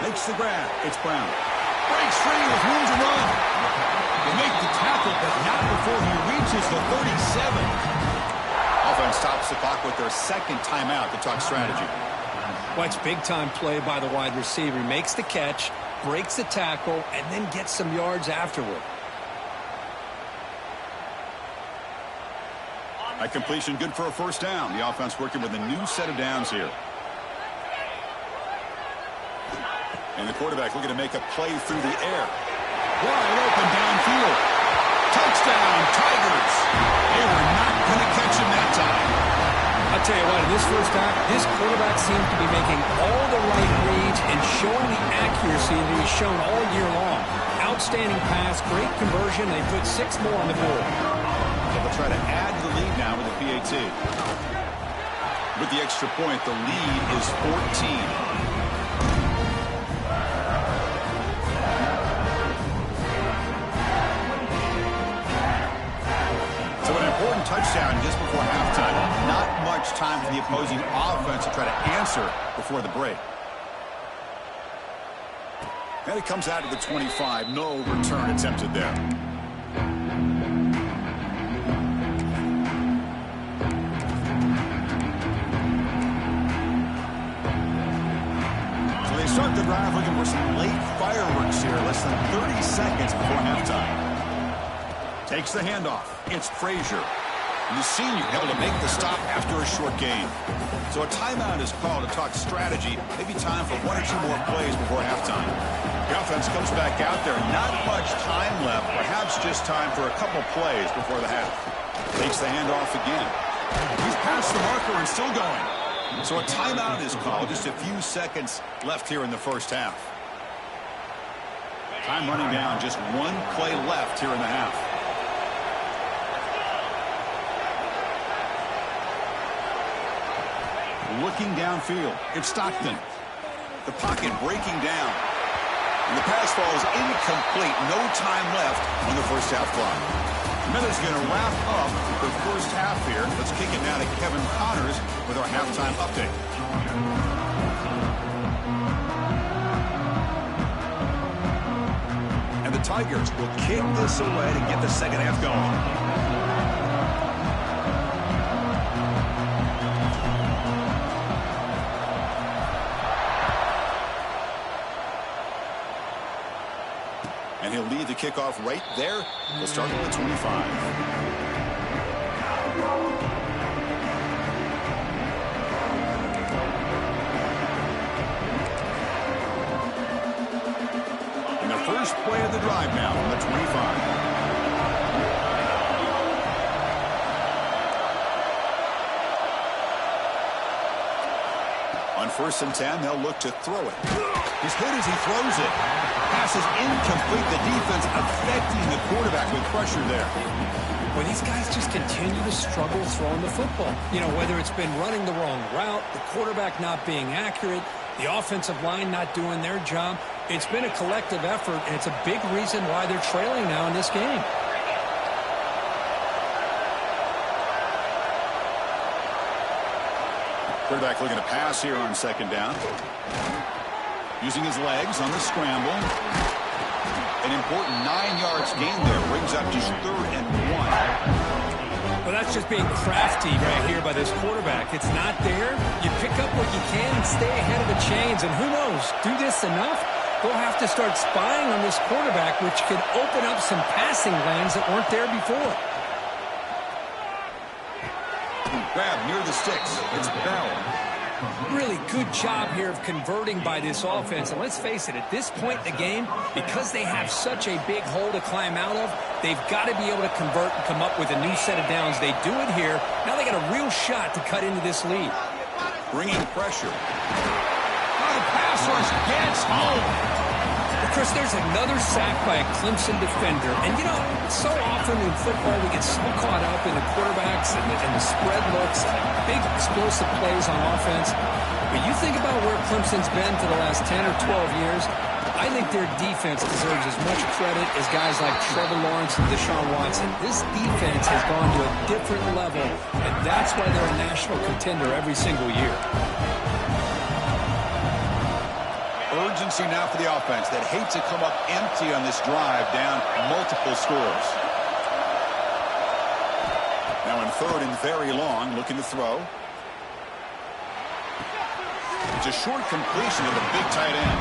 Makes the grab. It's Brown. Breaks free with room to run. They make the tackle, but not before he reaches the 37. Offense stops the clock with their second timeout to talk strategy. Well, it's big-time play by the wide receiver. He makes the catch, breaks the tackle, and then gets some yards afterward. That completion good for a first down. The offense working with a new set of downs here. And the quarterback looking to make a play through the air. Wide open downfield. Touchdown, Tigers. They were not going to catch him that time. I'll tell you what, in this first half, this quarterback seems to be making all the right reads and showing the accuracy that he's shown all year long. Outstanding pass, great conversion. They put 6 more on the board. They'll try to add the lead now with the PAT. With the extra point, the lead is 14. So an important touchdown just before halftime. Not much time for the opposing offense to try to answer before the break. And it comes out to the 25. No return attempted there. Start the drive looking for some late fireworks here. Less than 30 seconds before halftime. Takes the handoff. It's Frazier. And the senior able to make the stop after a short gain. So a timeout is called to talk strategy. Maybe time for 1 or 2 more plays before halftime. The offense comes back out there. Not much time left. Perhaps just time for a couple plays before the half. Takes the handoff again. He's past the marker and still going. So a timeout is called. Just a few seconds left here in the first half. Time running down. Just 1 play left here in the half. Looking downfield. It's Stockton. The pocket breaking down. And the pass falls incomplete. No time left on the first half clock. Miller's going to wrap up the first half here. Let's kick it now to Kevin Connors with our halftime update. And the Tigers will kick this away to get the second half going. And he'll lead the kickoff right there. We'll start at the 25. And the first play of the drive now on the 25. On 1st and 10, they'll look to throw it. He's hit as he throws it. Pass is incomplete. The defense affecting the quarterback with pressure there. Well, these guys just continue to struggle throwing the football. You know, whether it's been running the wrong route, the quarterback not being accurate, the offensive line not doing their job. It's been a collective effort, and it's a big reason why they're trailing now in this game. Quarterback looking to pass here on second down. Using his legs on the scramble. An important 9 yards gain there. Brings up just 3rd and 1. Well, that's just being crafty right here by this quarterback. It's not there. You pick up what you can and stay ahead of the chains. And who knows, do this enough, they'll have to start spying on this quarterback, which could open up some passing lanes that weren't there before. Grab near the sticks. It's Bell. Really good job here of converting by this offense. And let's face it, at this point in the game, because they have such a big hole to climb out of, they've got to be able to convert and come up with a new set of downs. They do it here. Now they got a real shot to cut into this lead. Bringing pressure. The pass rush gets home. Chris, there's another sack by a Clemson defender. And, you know, so often in football we get so caught up in the quarterbacks and the spread looks and big explosive plays on offense. But you think about where Clemson's been for the last 10 or 12 years, I think their defense deserves as much credit as guys like Trevor Lawrence and Deshaun Watson. This defense has gone to a different level, and that's why they're a national contender every single year. Urgency now for the offense that hate to come up empty on this drive, down multiple scores. Now in 3rd and very long, looking to throw. It's a short completion of the big tight end.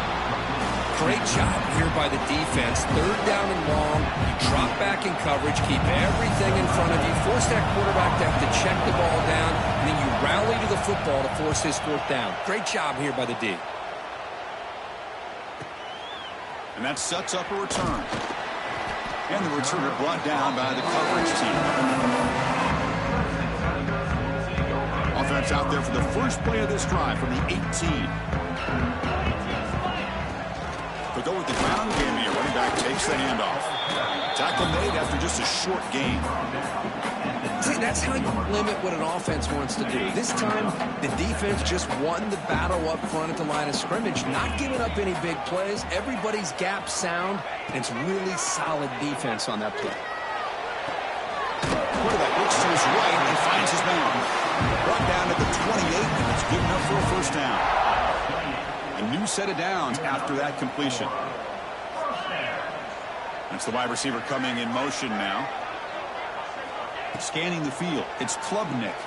Great job here by the defense. 3rd down and long. You drop back in coverage, keep everything in front of you, force that quarterback to have to check the ball down, and then you rally to the football to force his 4th down. Great job here by the D. And that sets up a return. And the returner brought down by the coverage team. Offense out there for the first play of this drive from the 18. But go with the ground game here. Running back takes the handoff. Tackle made after just a short gain. See, that's how you limit what an offense wants to do. This time, the defense just won the battle up front at the line of scrimmage, not giving up any big plays. Everybody's gap sound, and it's really solid defense on that play. Quarterback looks to his right and finds his man. Brought down at the 28, and it's good enough for a 1st down. A new set of downs after that completion. That's the wide receiver coming in motion now. Scanning the field, it's Klubnik.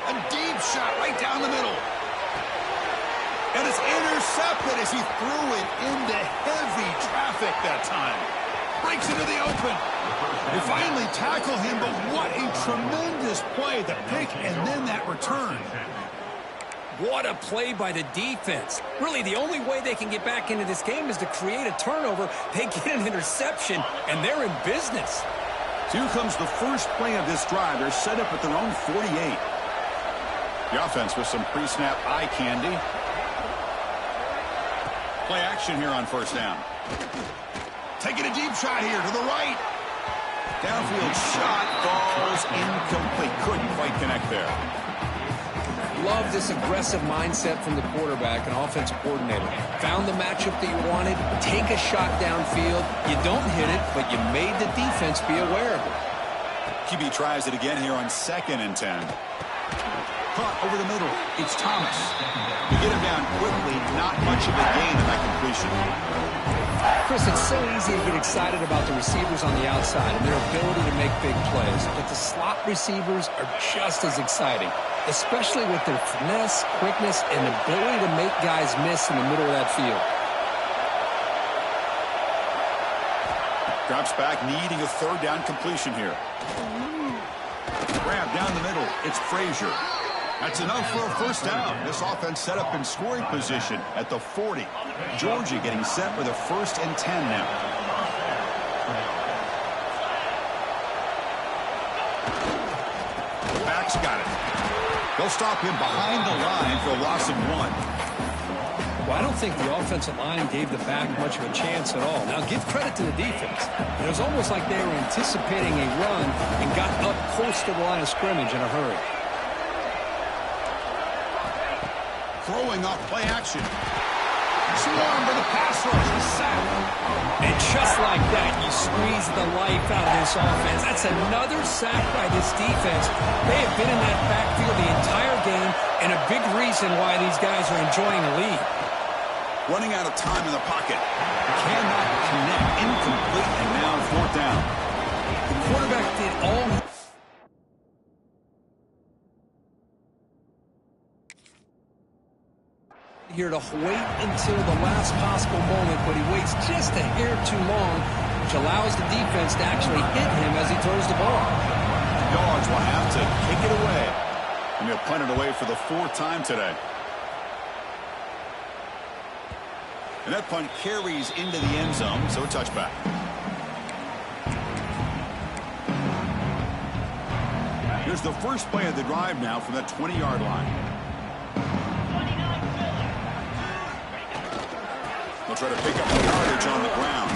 A deep shot right down the middle. And it's intercepted as he threw it into heavy traffic that time. Breaks into the open. They finally tackle him, but what a tremendous play. The pick and then that return. What a play by the defense. Really, the only way they can get back into this game is to create a turnover. They get an interception, and they're in business. So here comes the first play of this drive. They're set up at their own 48. The offense with some pre-snap eye candy. Play action here on 1st down. Taking a deep shot here to the right. Downfield shot falls incomplete. Couldn't quite connect there. Love this aggressive mindset from the quarterback and offensive coordinator. Found the matchup that you wanted, take a shot downfield. You don't hit it, but you made the defense be aware of it. QB tries it again here on 2nd and 10. Caught over the middle. It's Thomas. To get him down quickly, not much of a gain in that completion. Chris, it's so easy to get excited about the receivers on the outside and their ability to make big plays, but the slot receivers are just as exciting, especially with their finesse, quickness, and ability to make guys miss in the middle of that field. Drops back, needing a 3rd down completion here. Grab down the middle. It's Frazier. That's enough for a 1st down. This offense set up in scoring position at the 40. Georgia getting set with a 1st and 10 now. The back's got it. They'll stop him behind the line for a loss of 1. Well, I don't think the offensive line gave the back much of a chance at all. Now, give credit to the defense. It was almost like they were anticipating a run and got up close to the line of scrimmage in a hurry. Throwing off play action. Swarmed by the pass rush. He's sacked. And just like that, you squeeze the life out of this offense. That's another sack by this defense. They have been in that backfield the entire game, and a big reason why these guys are enjoying the lead. Running out of time in the pocket. Cannot connect. Incomplete, and now fourth down. The quarterback did all here to wait until the last possible moment, but he waits just a hair too long, which allows the defense to actually hit him as he throws the ball. The Dogs will have to kick it away. And they'll punt it away for the fourth time today. And that punt carries into the end zone, so a touchback. Here's the first play of the drive now from that 20-yard line. They'll try to pick up the yardage on the ground.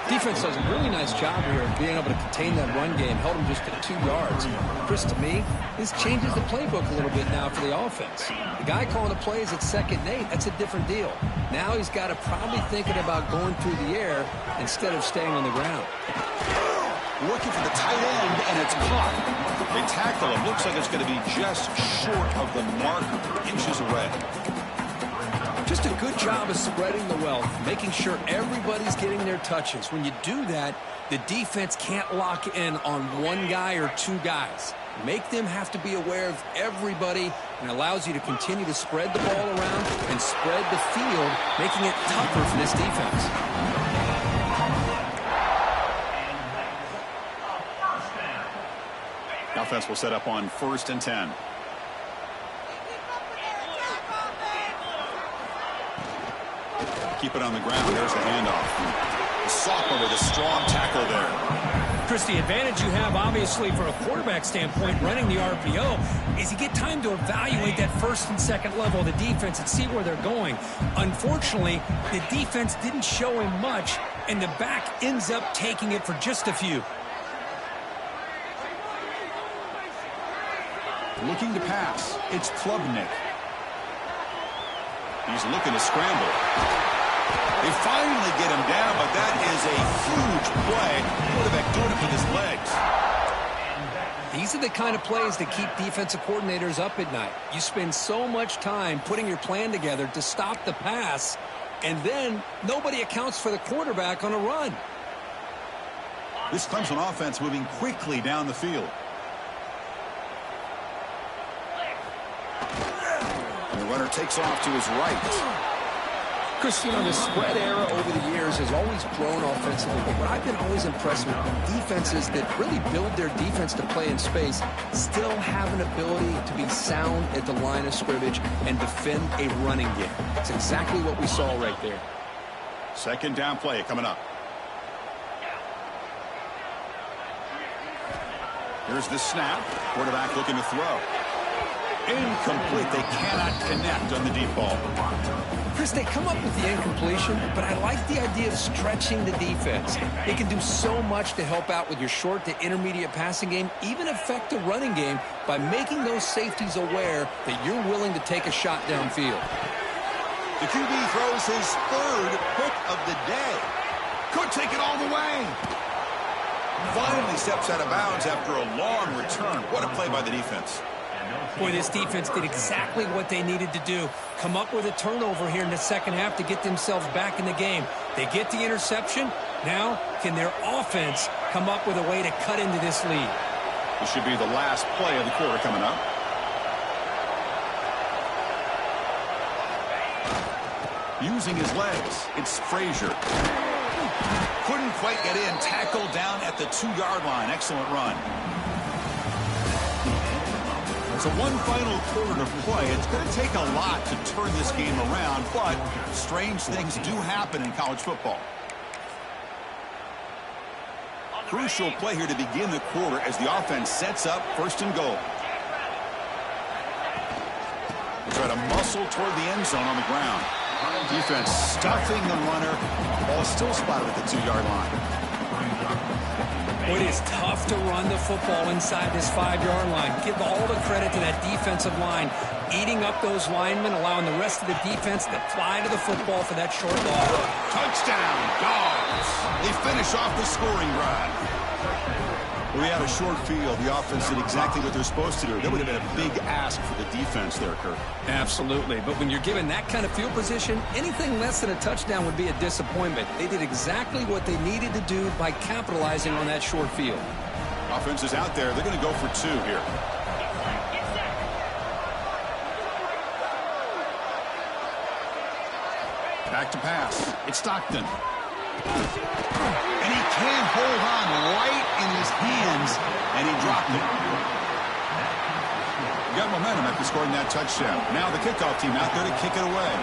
Defense does a really nice job here of being able to contain that run game. Held him just at 2 yards. Chris, to me, this changes the playbook a little bit now for the offense. The guy calling the plays at 2nd and 8, that's a different deal. Now he's got to probably thinking about going through the air instead of staying on the ground. Looking for the tight end, and it's caught. They tackle him. Looks like it's going to be just short of the marker, inches away. Just a good job of spreading the wealth, making sure everybody's getting their touches. When you do that, the defense can't lock in on one guy or 2 guys. Make them have to be aware of everybody, and allows you to continue to spread the ball around and spread the field, making it tougher for this defense. The offense will set up on 1st and 10. Keep it on the ground. There's the handoff. The sophomore with a strong tackle there. Chris, the advantage you have, obviously, for a quarterback standpoint, running the RPO, is you get time to evaluate that 1st and 2nd level of the defense and see where they're going. Unfortunately, the defense didn't show him much, and the back ends up taking it for just a few. Looking to pass. It's Klubnik. He's looking to scramble. They finally get him down, but that is a huge play. Quarterback doing it with his legs. These are the kind of plays that keep defensive coordinators up at night. You spend so much time putting your plan together to stop the pass, and then nobody accounts for the quarterback on a run. This Clemson offense moving quickly down the field. And the runner takes off to his right. Chris, you know, the spread era over the years has always grown offensively, but what I've been always impressed with, defenses that really build their defense to play in space still have an ability to be sound at the line of scrimmage and defend a running game. It's exactly what we saw right there. 2nd down play coming up. Here's the snap. Quarterback looking to throw. Incomplete. They cannot connect on the deep ball. Chris, they come up with the incompletion, but I like the idea of stretching the defense. They can do so much to help out with your short to intermediate passing game, even affect the running game by making those safeties aware that you're willing to take a shot downfield. The QB throws his 3rd hook of the day. Could take it all the way. Finally steps out of bounds after a long return. What a play by the defense. Boy, this defense did exactly what they needed to do. Come up with a turnover here in the 2nd half to get themselves back in the game. They get the interception. Now, can their offense come up with a way to cut into this lead? This should be the last play of the quarter coming up. Using his legs, it's Frazier. Couldn't quite get in. Tackled down at the 2-yard line. Excellent run. So one final quarter to play. It's going to take a lot to turn this game around, but strange things do happen in college football. Crucial play here to begin the quarter as the offense sets up 1st and goal. They try to muscle toward the end zone on the ground. Defense stuffing the runner. Ball is still spotted at the 2-yard line. Well, it is tough to run the football inside this 5-yard line. Give all the credit to that defensive line, eating up those linemen, allowing the rest of the defense to fly to the football for that short loss. Touchdown, Dogs. They finish off the scoring drive. We had a short field. The offense did exactly what they're supposed to do. That would have been a big ask for the defense there, Kirk. Absolutely. But when you're given that kind of field position, anything less than a touchdown would be a disappointment. They did exactly what they needed to do by capitalizing on that short field. Offense is out there. They're going to go for 2 here. Back to pass. It's Stockton. And he can't hold on right in his hands, and he dropped it. Got momentum after scoring that touchdown. Now the kickoff team out there to kick it away.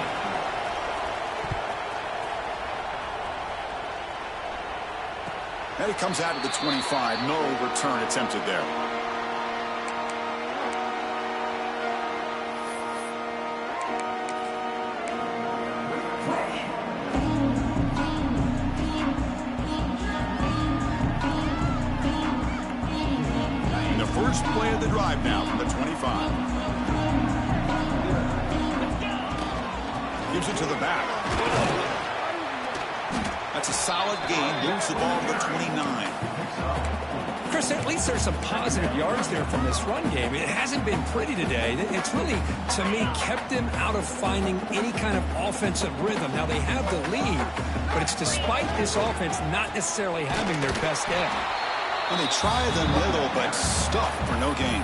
And he comes out of the 25. No return attempted there. First play of the drive now from the 25. Gives it to the back. That's a solid gain. Moves the ball to the 29. Chris, at least there's some positive yards there from this run game. It hasn't been pretty today. It's really, to me, kept them out of finding any kind of offensive rhythm. Now, they have the lead, but it's despite this offense not necessarily having their best day. And they try the middle, but stuff for no gain.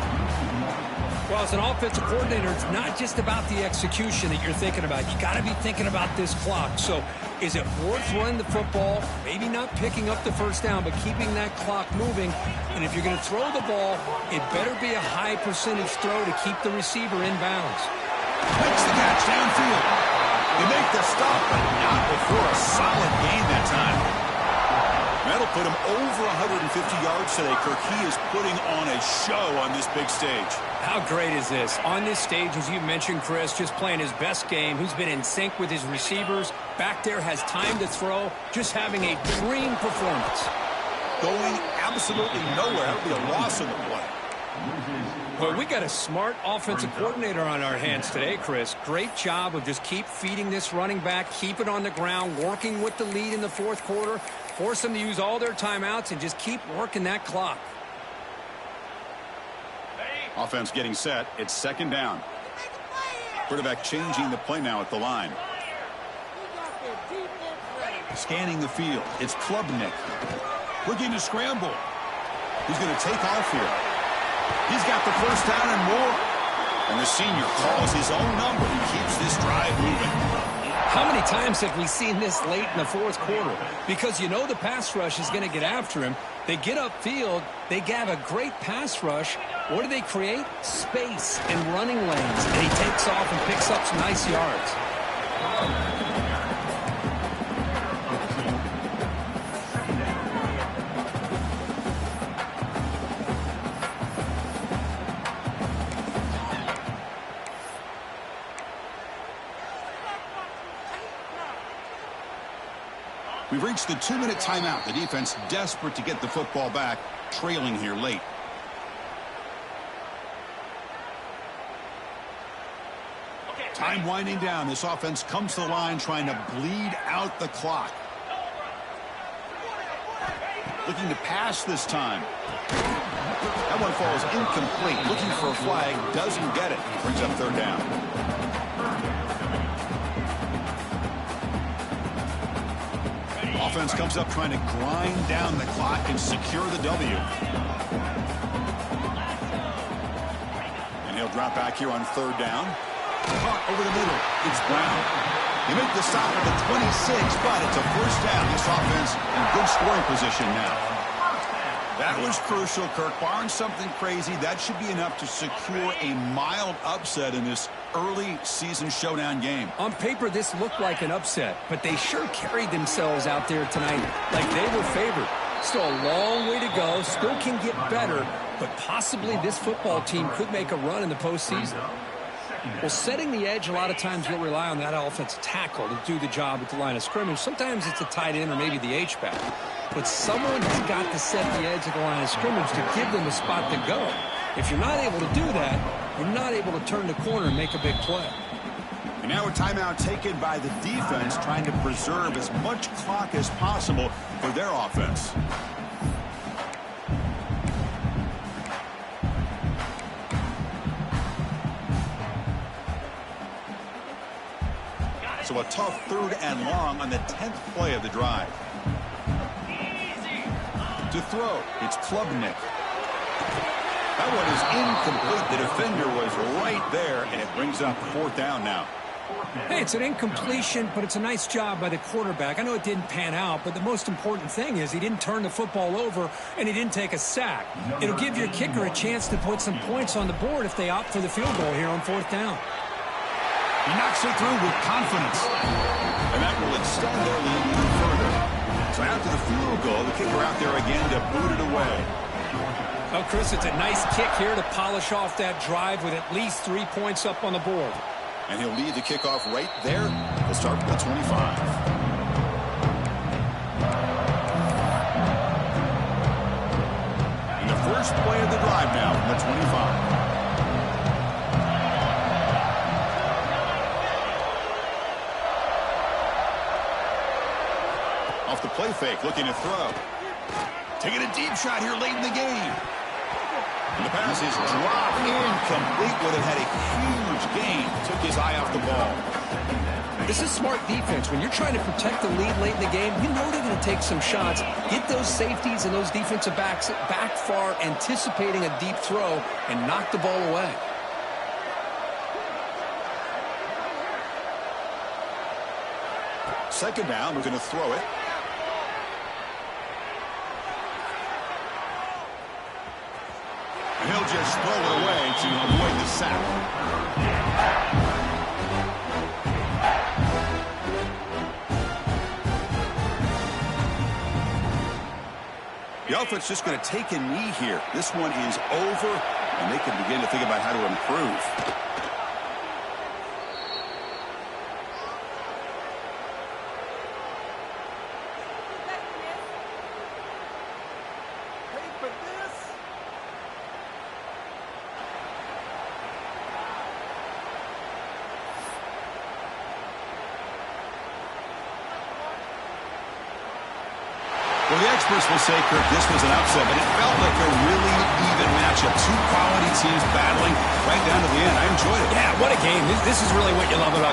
Well, as an offensive coordinator, it's not just about the execution that you're thinking about. You got to be thinking about this clock. So is it worth running the football, maybe not picking up the first down, but keeping that clock moving? And if you're going to throw the ball, it better be a high percentage throw to keep the receiver in bounds. Makes the catch downfield. They make the stop, but not before a solid gain that time. That'll put him over 150 yards today, Kirk. He is putting on a show on this big stage. How great is this? On this stage, as you mentioned, Chris, just playing his best game. He's been in sync with his receivers. Back there, has time to throw. Just having a dream performance. Going absolutely nowhere. That'll be a loss in the play. Well, we got a smart offensive coordinator on our hands today, Chris. Great job of just keep feeding this running back, keep it on the ground, working with the lead in the fourth quarter, force them to use all their timeouts, and just keep working that clock. Offense getting set. It's second down. Quarterback changing the play now at the line. Scanning the field. It's Klubnik. Looking to scramble. He's going to take off here. He's got the first down and more. And the senior calls his own number and keeps this drive moving. How many times have we seen this late in the fourth quarter? Because you know the pass rush is going to get after him. They get upfield. They have a great pass rush. What do they create? Space and running lanes. And he takes off and picks up some nice yards. We've reached the 2-minute timeout. The defense desperate to get the football back, trailing here late. Time winding down. This offense comes to the line trying to bleed out the clock. Looking to pass this time. That one falls incomplete. Looking for a flag. Doesn't get it. Brings up third down. Offense comes up trying to grind down the clock and secure the W. And he'll drop back here on third down. Caught over the middle. It's Brown. They make the stop at the 26, but it's a first down. This offense in good scoring position now. That was crucial, Kirk. Barring something crazy, that should be enough to secure a mild upset in this early season showdown game. On paper, this looked like an upset, but they sure carried themselves out there tonight like they were favored. Still a long way to go. Still can get better, but possibly this football team could make a run in the postseason. Well, setting the edge, a lot of times you'll rely on that offensive tackle to do the job at the line of scrimmage. Sometimes it's a tight end or maybe the H-back. but someone has got to set the edge of the line of scrimmage to give them a spot to go. If you're not able to do that, you're not able to turn the corner and make a big play. And now a timeout taken by the defense, trying to preserve as much clock as possible for their offense. So a tough 3rd and long on the 10th play of the drive. To throw, it's Klubnik. That one is incomplete. The defender was right there, and it brings up 4th down now. Hey, it's an incompletion, but it's a nice job by the quarterback. I know it didn't pan out, but the most important thing is he didn't turn the football over, and he didn't take a sack. It'll give your kicker a chance to put some points on the board if they opt for the field goal here on 4th down. He knocks it through with confidence. And that will extend their lead even further. So after the field goal, the kicker out there again to boot it away. Well, Chris, it's a nice kick here to polish off that drive with at least 3 points up on the board. And he'll lead the kickoff right there. We'll start with the 25. And the first play of the drive now from the 25. Off the play fake, looking to throw. Taking a deep shot here late in the game. And the pass is dropped incomplete. Would have had a huge gain. Took his eye off the ball. This is smart defense. When you're trying to protect the lead late in the game, you know they're going to take some shots. Get those safeties and those defensive backs back far, anticipating a deep throw, and knock the ball away. Second down, we're going to throw it. And he'll just throw it away to avoid the sack. The offense just going to take a knee here. This one is over, and they can begin to think about how to improve. Well, the experts will say, Kirk, this was an upset, but it felt like a really even matchup. Two quality teams battling right down to the end. I enjoyed it. Yeah, what a game. This is really what you love about